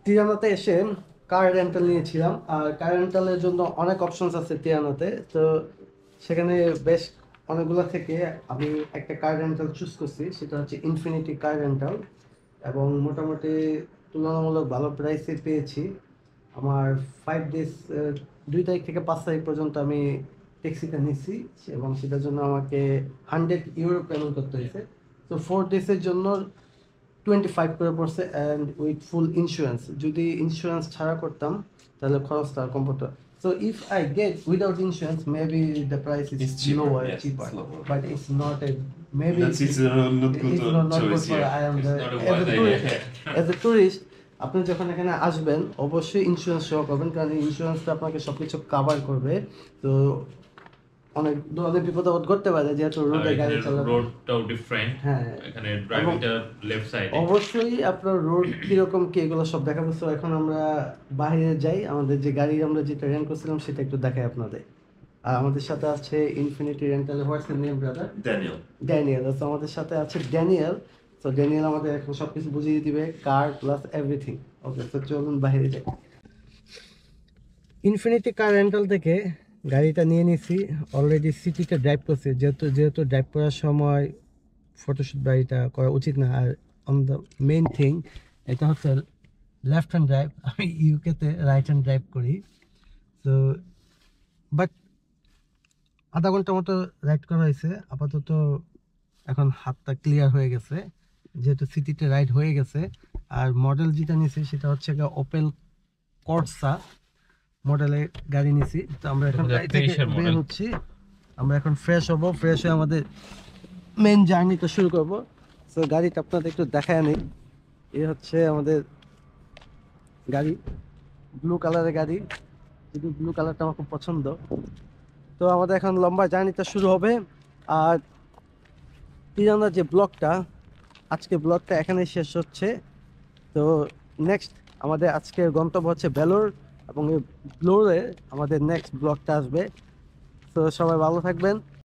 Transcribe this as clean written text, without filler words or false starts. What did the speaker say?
তিরানাতে এসে কার রেন্টাল নিয়েছিলাম, আর কার রেন্টালের জন্য অনেক অপশনস আছে তিরানাতে। তো সেখানে বেশ অনেকগুলো থেকে আমি একটা কার রেন্টাল চুজ করছি, সেটা হচ্ছে ইনফিনিটি কার রেন্টাল। এবং মোটামুটি তুলনামূলক ভালো প্রাইসে পেয়েছি। আমার 5 ডেজ, 2 তারিখ থেকে 5 তারিখ পর্যন্ত আমি ট্যাক্সিটা নিচ্ছি, এবং সেটার জন্য আমাকে 100 ইউরো পেমেন্ট করতে হয়েছে। তো 4 ডেজের জন্য 25 করে পড়ছে, অ্যান্ড উইথ ফুল ইন্স্যুরেন্স। যদি ইন্স্যুরেন্স ছাড়া করতাম তাহলে খরচটা কম পড়তো। So if I get without insurance, maybe the price is It's cheaper. lower, Yes, cheaper, it's lower. but it's not a maybe That's it's not good it's not good choice for here. I am It's the not a as a wise tourist. idea. As a tourist, আপনি যখন এখানে আসবেন অবশ্যই insurance সহ করবেন, কারণ ইন্স্যুরেন্সটা আপনাকে সবকিছু কভার করবে। তো অনেক ধরনের বিপদ আপদ করতে পারে, যেহেতু আর রোডে গাড়ি এখানে চালাবে। রোডটাও ডিফারেন্ট। হ্যাঁ, এখানে ড্রাইভিংটা লেফট সাইডে। অবশ্যই আপনার রোড কিরকম কি এগুলো সব দেখাবো। তো এখন আমরা বাইরে যাই, আমাদের যে গাড়ি আমরা যেটা রেন্ট করছিলাম সেটা একটু দেখাই আপনাদের। আর আমাদের সাথে আছে infinity rental. What's your name brother? Daniel. Daniel. তো আমাদের সাথে আছে ড্যানিয়েল। তো ড্যানিয়েল আমাদের এখন সবকিছু বুঝিয়ে দিবে, কার প্লাস এভরিথিং। ওকে, তো চলুন বাইরে যাই। ইনফিনিটি কার রেন্টাল থেকে গাড়িটা নিয়ে নিছি। অলরেডি সিটিতে ড্রাইভ করছি, যেহেতু ড্রাইভ করার সময় ফটোশ্যুট বা এটা করা উচিত না। আর অন দ্য মেইন থিং, এটা হচ্ছে লেফট হ্যান্ড ড্রাইভ। আমি ইউকেতে রাইট হ্যান্ড ড্রাইভ করি। তো বাট আধা ঘন্টা মতো রাইড করা হয়েছে আপাতত। এখন হাতটা ক্লিয়ার হয়ে গেছে, যেহেতু সিটিতে রাইড হয়ে গেছে। আর মডেল যেটা নিছি সেটা হচ্ছে ওপেল কর্সা মডেলের গাড়ি নিছি। তো আমরা এখন গাড়ি থেকে 2023 এর বের মডেল। হচ্ছি। আমরা এখন ফ্রেশ হব, ফ্রেশ হয়ে আমাদের মেন জার্নিটা শুরু করব। তো গাড়িটা আপনাদের একটু দেখায় নিই। এই হচ্ছে আমাদের গাড়ি, ব্লু কালারের গাড়ি। যদি ব্লু কালারটা আমার খুব পছন্দ। তো আমাদের এখন লম্বা জার্নিটা শুরু হবে। আর তিরানার যে ব্লগটা, আজকে ব্লগটা এখানেই শেষ হচ্ছে। তো নেক্সট আমাদের আজকের গন্তব্য হচ্ছে ভেলোর, এবং এই ভেলোরে আমাদের নেক্সট ব্লগটা আসবে। তো সবাই ভালো থাকবেন।